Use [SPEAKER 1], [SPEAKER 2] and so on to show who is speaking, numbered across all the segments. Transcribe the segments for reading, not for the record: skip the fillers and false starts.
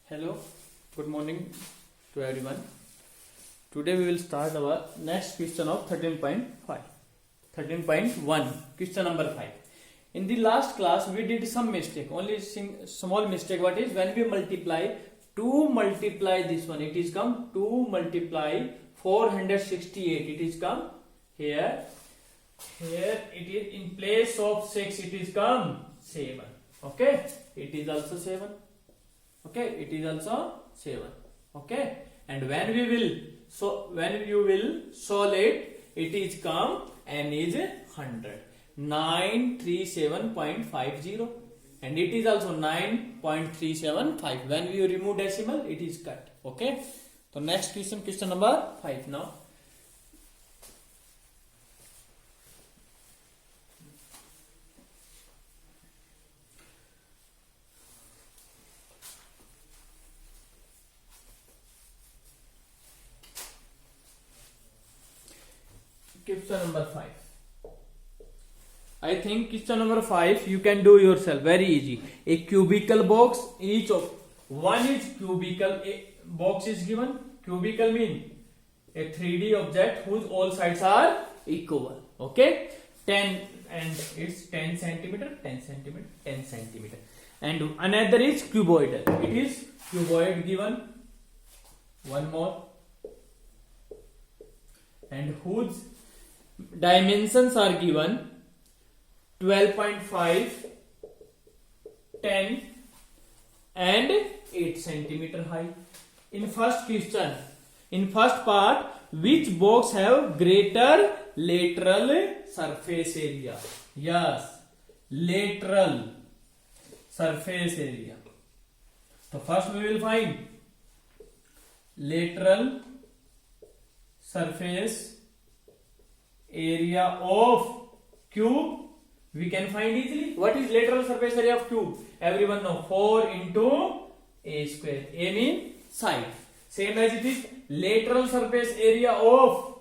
[SPEAKER 1] Hello, good morning to everyone. Today we will start our next question of 13.5. 13.1, question number 5. In the last class we did some mistake, only small mistake. What is, when we multiply 2 multiply this one, it is come 2 multiply 468, it is come here. Here it is in place of 6, it is come 7. Okay, it is also 7. Okay, it is also 7. Okay, and when we will when you will solve it, it is come n is 100, 937.50, and it is also 9.375. When we remove decimal, it is cut. Okay, so next question, question number 5 now. Question number 5. I think question number 5 you can do yourself, very easy. A cubical box, each of one is cubical. A box is given. Cubical mean a 3D object whose all sides are equal. Okay, 10 and it's 10 centimeter, 10 centimeter, 10 centimeter. And another is cuboidal. It is cuboid given. One more, and whose dimensions are given 12.5, 10 and 8 centimeter high. In first question, in first part, which box have greater lateral surface area? Yes, lateral surface area. So first we will find lateral surface area of cube. We can find easily. What is lateral surface area of cube? Everyone know, 4 into a square. A mean side. Same as it is lateral surface area of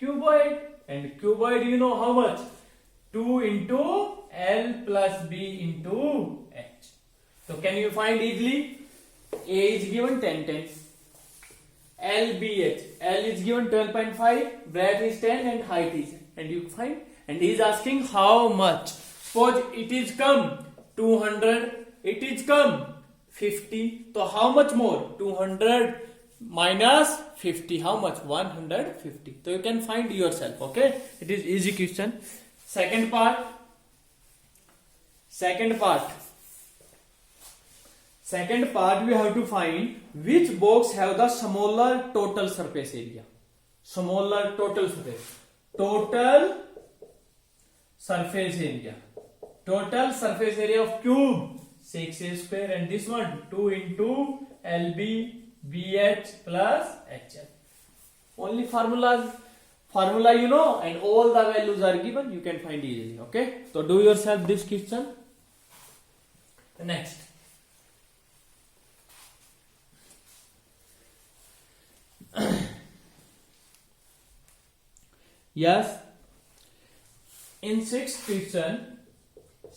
[SPEAKER 1] cuboid. And cuboid, you know how much? 2 into L plus B into H. So can you find easily? A is given 10, 10. LBH. L is given 12.5, breadth is 10 and height is 10. And you find, and he is asking how much. Suppose it is come 200, it is come 50. So how much more? 200 minus 50. How much? 150. So you can find yourself. Okay, it is easy question. Second part. Second part we have to find which box have the smaller total surface area. Smaller total surface. Total surface area. Total surface area of cube 6a square, and this one 2 into LB BH plus HL. Only formula you know, and all the values are given. You can find easily. Okay, so do yourself this question. Next. Yes, in sixth question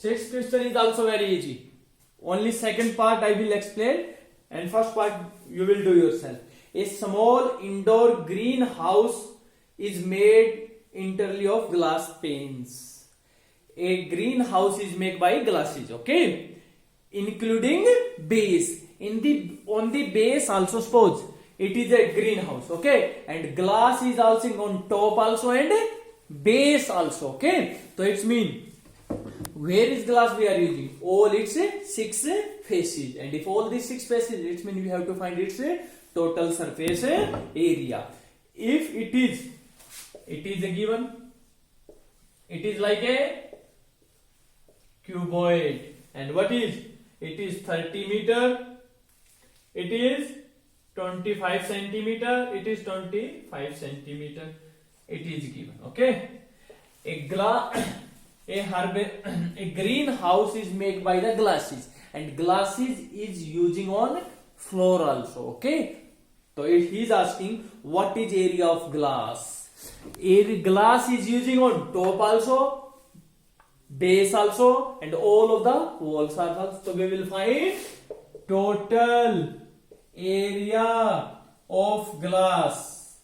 [SPEAKER 1] is also very easy. Only second part I will explain, and first part you will do yourself. A small indoor greenhouse is made entirely of glass panes. A greenhouse is made by glasses, okay, including base. On the base also, suppose it is a greenhouse, okay, and glass is also on top also and base also. Okay, so it's mean, where is glass we are using? All its 6 faces, and if all these 6 faces, it means we have to find its total surface area. If it is a given, it is like a cuboid, and what is it? Is 30 meter, it is 25 centimeter, it is 25 centimeter, it is given. Okay, a greenhouse is made by the glasses, and glasses is using on floor also. Okay, so he is asking what is area of glass. Glass is using on top also, base also, and all of the walls are also. So we will find total area of glass.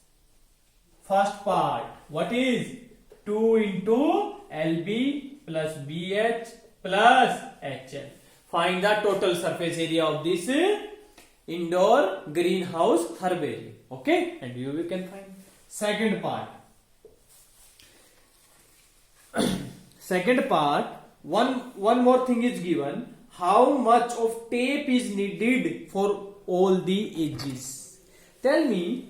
[SPEAKER 1] First part, what is 2 into LB plus BH plus HL. Find the total surface area of this indoor greenhouse herbarium. Okay, and you can find. Second part. Second part, one more thing is given. How much of tape is needed for all the edges? Tell me,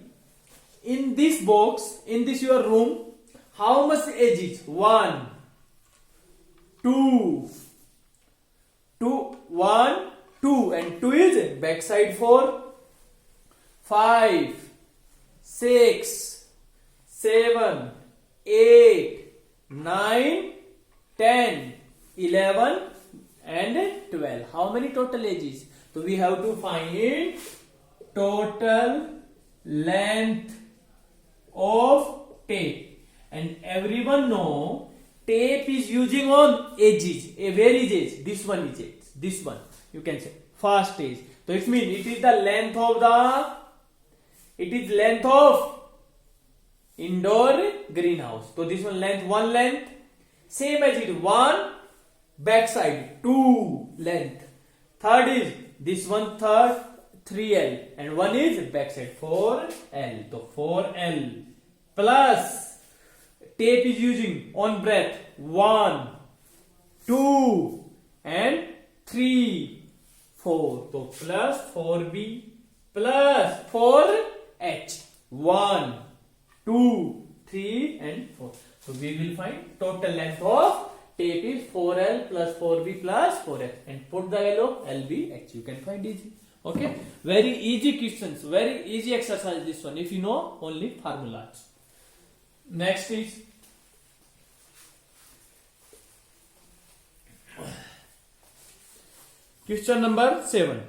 [SPEAKER 1] in this box, in this your room, how much edges? 1, 2, 1, 2, and 2 is backside 4, 5, 6, 7, 8, 9, 10, 11 and 12. How many total edges? So we have to find total length of tape, and everyone know tape is using on edges. Where is edge? This one is edge. This one you can say first edge. So it means it is the length of indoor greenhouse. So this one length, same as it 1 backside, 2 length. Third is this one, 3L, and 1 is backside 4L. So 4L plus tape is using on breadth 1, 2 and 3, 4. So plus 4B plus 4H. 1, 2, 3 and 4. So we will find total length of tape is 4L plus 4B plus 4H, and put the yellow LBH. You can find easy. Okay, very easy questions, very easy exercise this one if you know only formulas. Next is question number 7.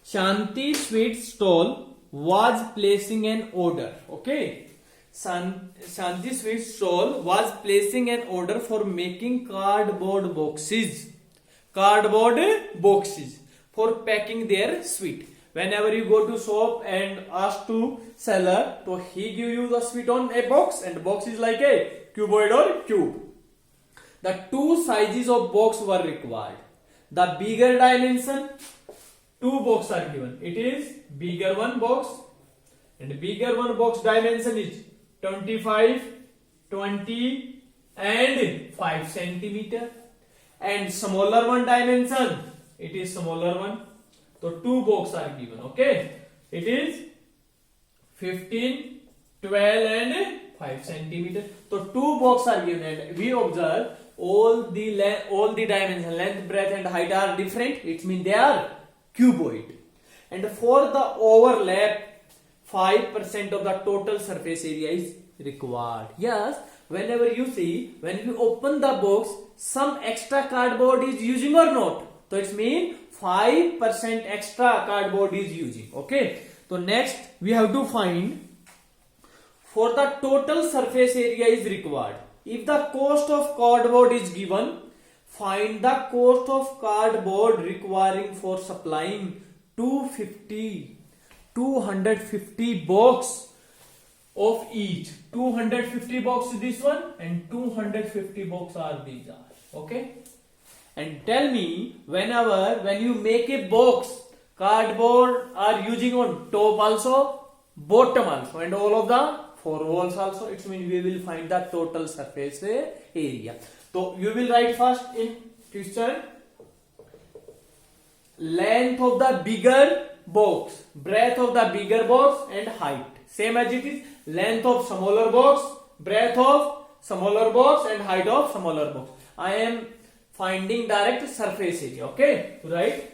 [SPEAKER 1] Shanti sweet stall was placing an order. Okay, Shanti sweet stall was placing an order for making cardboard boxes for packing their sweet. Whenever you go to shop and ask to seller, so he give you the sweet on a box, and box is like a cuboid or cube. The two sizes of box were required. The bigger dimension, 2 boxes are given. It is bigger one box, and bigger one box dimension is 25, 20 and 5 centimeter, and smaller one dimension, it is smaller one. So 2 boxes are given. Okay, it is 15, 12 and 5 centimeter. So 2 boxes are given, and we observe all the dimension, length, breadth and height are different. It means they are cuboid. And for the overlap, 5% of the total surface area is required. Yes, whenever you see, when you open the box, some extra cardboard is using or not. So it means 5% extra cardboard is using. Okay, so next we have to find for the total surface area is required. If the cost of cardboard is given, find the cost of cardboard requiring for supplying 250 box of each. 250 box this one and 250 box are these are. Okay, and tell me, when you make a box, cardboard are using on top also, bottom also, and all of the 4 walls also. It means we will find the total surface area. So you will write first in question length of the bigger box, breadth of the bigger box and height. Same as it is length of smaller box, breadth of smaller box and height of smaller box. I am finding direct surface area. Okay, right?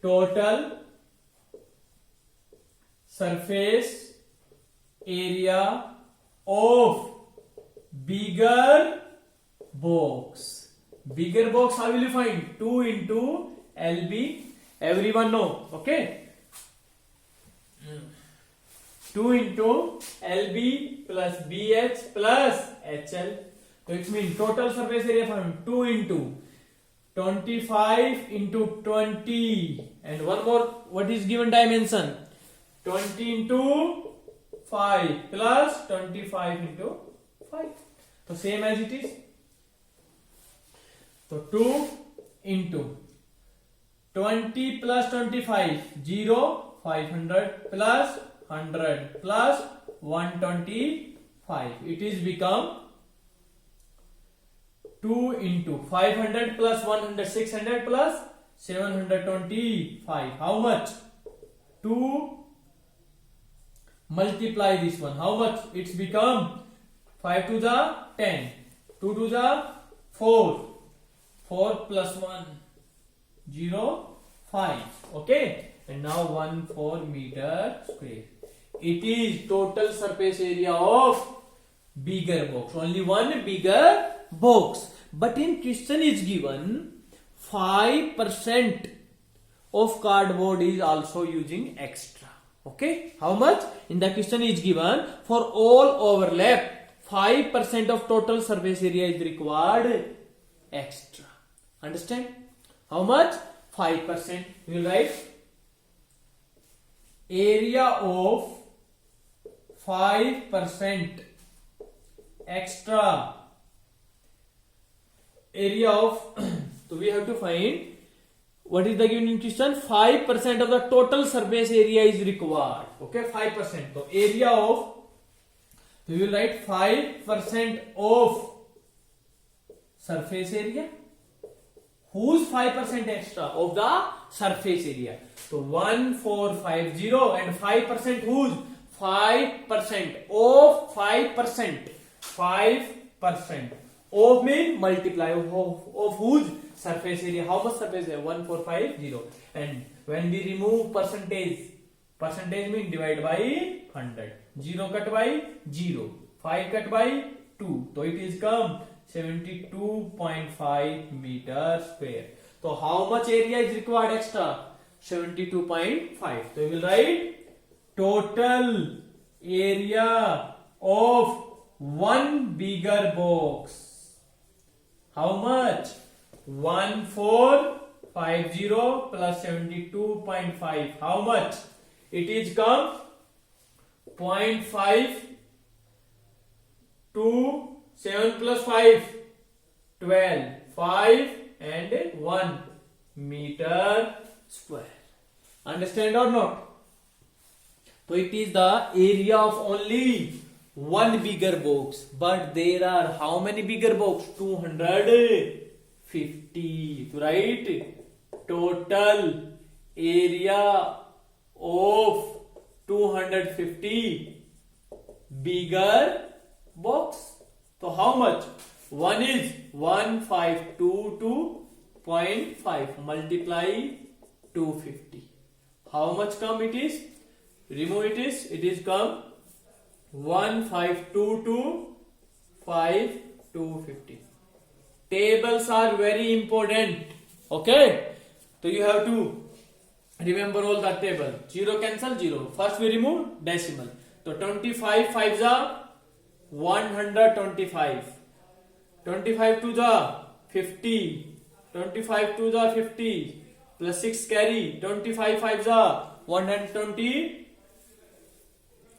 [SPEAKER 1] Total surface area of bigger box. Bigger box, how will you find? 2 into LB. Everyone know. Okay, 2 into LB plus BH plus HL. So it means total surface area from 2 into 25 into 20, and one more, what is given dimension? 20 into 5 plus 25 into 5. So same as it is. So 2 into 20 plus 25, 0, 500 plus 100 plus 125. It is become 2 into 500 plus 100, 600 plus 725. How much? 2 multiply this one. How much? It's become 5 to the 10, 2 to the 4, 4 plus 1, 0, 5. Okay. And now 14 meter square. It is total surface area of bigger box. Only one bigger box. But in question is given 5% of cardboard is also using extra. Okay. How much? In the question is given for all overlap 5% of total surface area is required extra. Understand? How much? 5%. You will write area of 5% extra. Area of so we have to find what is the given in question. 5% of the total surface area is required. Okay, 5%. So area of, we will write 5% of surface area. Whose 5% extra? Of the surface area. So 1450 and 5% whose? 5% of 5%. 5% of mean multiply of whose? Surface area. How much surface area? 1450. And when we remove percentage mean divide by 100. 0 cut by 0. 5 cut by 2. So it is come 72.5 meter square. So how much area is required extra? 72.5. So we will write total area of one bigger box. How much? 1450 plus 72.5. How much? It is come 0.5 to 7 plus 5, 12, 5 and 1 meter square. Understand or not? So it is the area of only one bigger box. But there are how many bigger box? 250. Right? Total area of 250 bigger box. So how much? One is 1522.5 multiply 250. How much come it is? Remove it is come 1522.5 Tables are very important. Okay. So you have to remember all the table. 0 cancel 0. First we remove decimal. So 25 5s are 125. 25 to the 50. 25 to the 50 plus 6 carry. 25 5s are 120.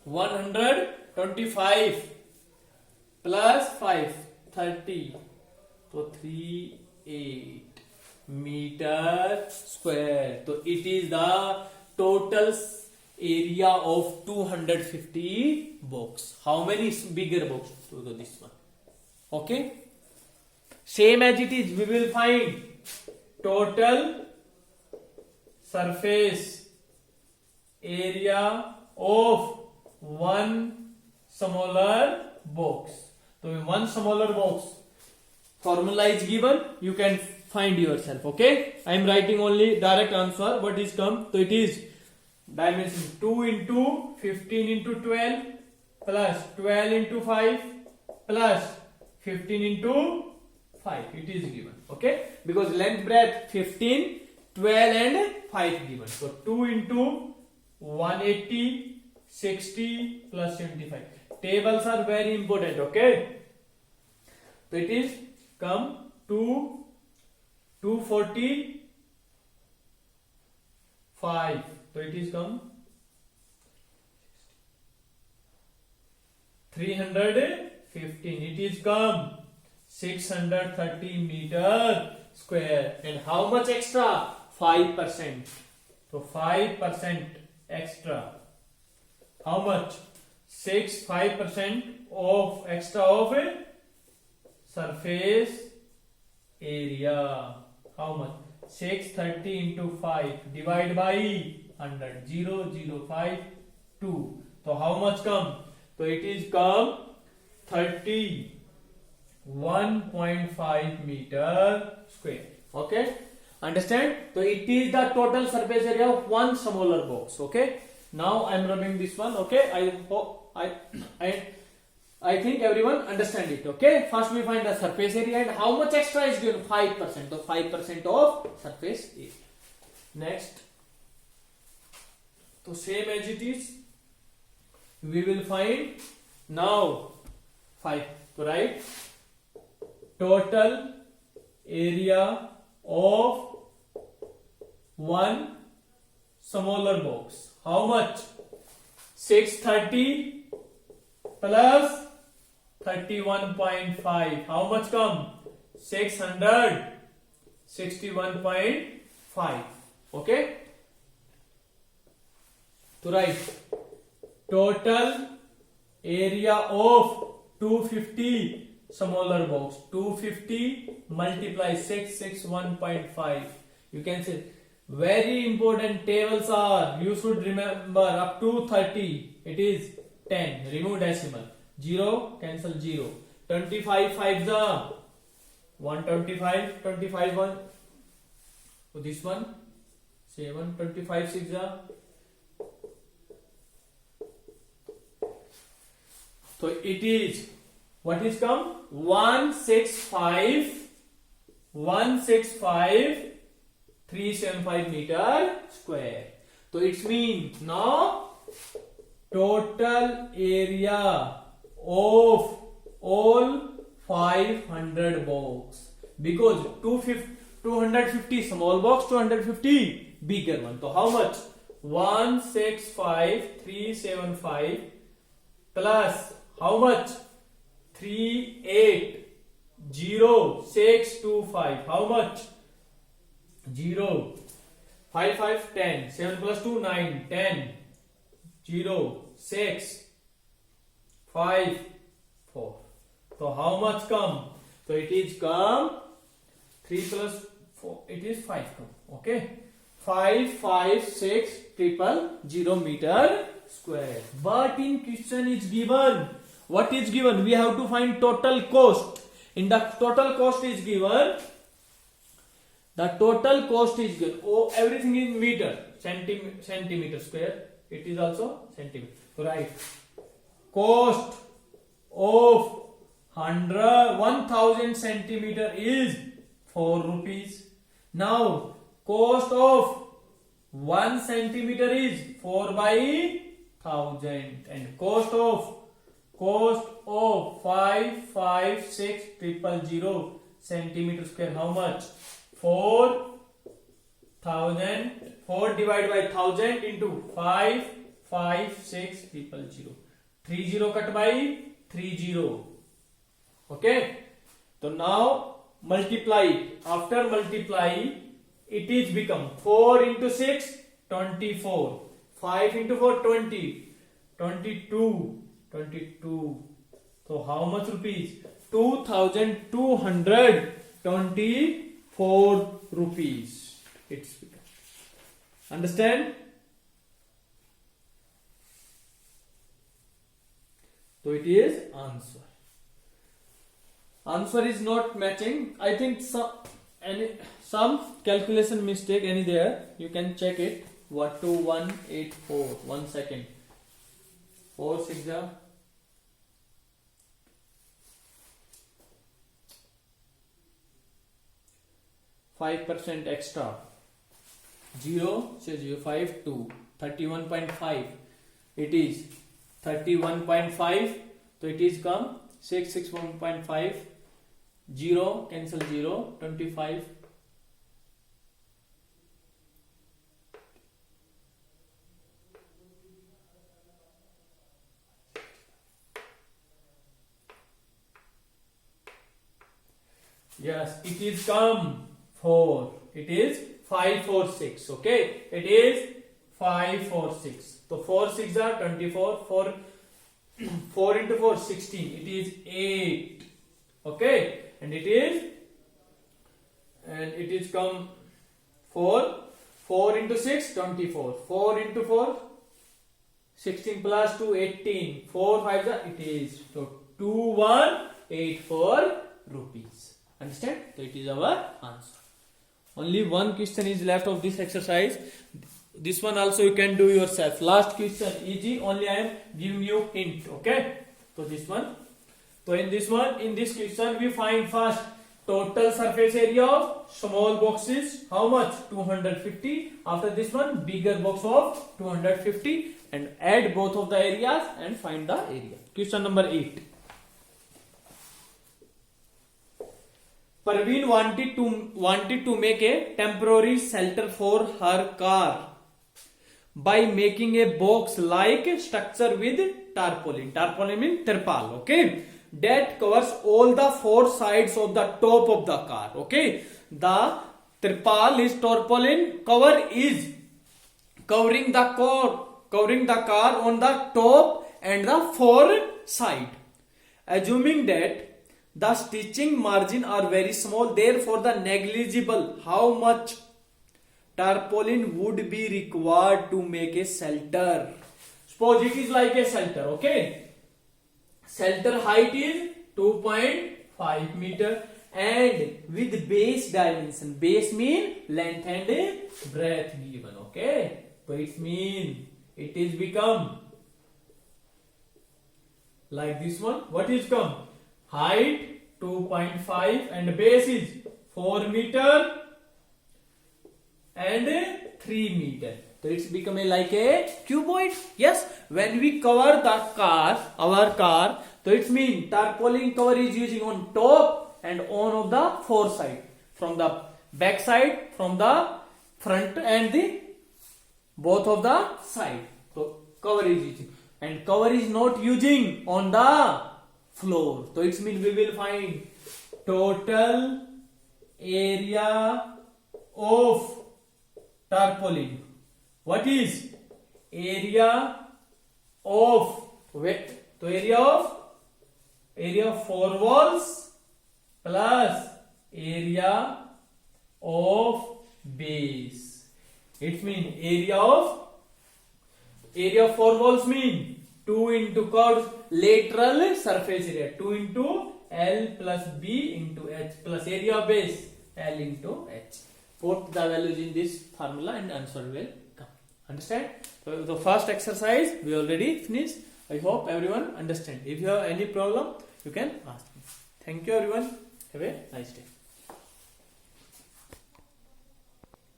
[SPEAKER 1] 125 plus 5 30. So 38 meter square. So it is the total area of 250 box. How many bigger box? So this one. Okay. Same as it is, we will find total surface area of one smaller box. So one smaller box. Formula is given. You can find yourself. Okay. I am writing only direct answer. What is come? So it is dimension 2 into 15 into 12 plus 12 into 5 plus 15 into 5. It is given. Okay. Because length breadth 15, 12 and 5 given. So 2 into 180, 60 plus 75. Tables are very important. Okay. So it is come 2 245. So it is come 315. It is come 630 meter square. And how much extra? 5%. So 5% extra. How much? 5% of extra of surface area. How much? 630 into 5 divide by 100. 0.052. So how much come? So it is come 31.5 meter square. Okay, understand? So it is the total surface area of one smaller box. Okay, now I am rubbing this one. Okay, I hope I think everyone understand it. Okay, first we find the surface area and how much extra is given? 5%. So 5% of surface area. Next, so same as it is, we will find now 5. So write total area of one smaller box. How much? 630 plus 31.5. How much come? 661.5. Okay. To write total area of 250 smaller box. 250 multiply 661.5. You can say very important tables are, you should remember, up to 30 it is 10. Remove decimal. 0 cancel 0. 25 5 the 125. 25 1. So this one 7. 25 6 the. So it is, what is come? 165 meter square. So it means now total area of all 500 box, because 250 small box, 250 bigger one. So how much? 165,375 plus how much? 380625. How much? 0 5 5 10. 7 plus 2 9. 10 0 6 5 4. So how much come? So it is come 3 plus 4. It is 5 come. Okay. 556,000 meter square. But in question is given. What is given? We have to find total cost. In the total cost is given. The total cost is given. Oh, everything in meter. Centimeter square. It is also centimeter. So right. Cost of 1000 centimeter is 4 rupees. Now cost of 1 centimeter is 4 by 1000, and cost of 556,000 centimeter square. How much? 4,000. 4 divided by 1000 into 556,000. 30 cut by 30. Okay. So now multiply it. After multiply, it is become 4 into 6 24. 5 into 4 20. 22. So how much rupees? 2,224 rupees. It's become. Understand? So it is answer. Answer is not matching. I think some calculation mistake any there. You can check it. 2184. 1 second. 4 6 5% extra. 0 says 5 2 31.5. It is 31.5. So it is come 661.5. 0 cancel 0. 25 Yes, it is come 4. It is 5, 4, 6. Okay, it is 5, 4, 6. So 4 6 are 24. 4 into 4 16. It is 8. Okay, and it is come 4 into 6 24. 4 into 4 16 plus 2 18. 4 5 it is so 2184 rupees. Understand? So it is our answer. Only one question is left of this exercise. This one also you can do yourself. Last question easy. Only I am giving you hint. Okay. So this one. So in this question we find first total surface area of small boxes. How much? 250. After this one, bigger box of 250, and add both of the areas and find the area. Question number 8. Parveen wanted to make a temporary shelter for her car by making a box-like structure with tarpaulin. Tarpaulin means tirpal. Okay, that covers all the 4 sides of the top of the car. Okay, the tirpal is tarpaulin cover is covering the car on the top and the 4 side. Assuming that the stitching margin are very small, therefore the negligible how much tarpaulin would be required to make a shelter. Suppose it is like a shelter. Okay, shelter height is 2.5 meter and with base dimension. Base mean length and breadth given. Okay, so it mean it is become like this one. What is come? Height 2.5 and base is 4 meter and 3 meter. So it's become like a cuboid. Yes, when we cover the car, our car, so it means tarpaulin cover is using on top and on of the 4 side, from the back side, from the front and the both of the side. So cover is using, and cover is not using on the floor. So it means we will find total area of tarpaulin. What is area of width? So area of 4 walls plus area of base. It means area of 4 walls mean 2 into curves lateral surface area, 2 into L plus B into H plus area of base L into H. Put the values in this formula and answer will come. Understand? So the first exercise we already finished. I hope everyone understand. If you have any problem, you can ask me. Thank you everyone. Have a nice day.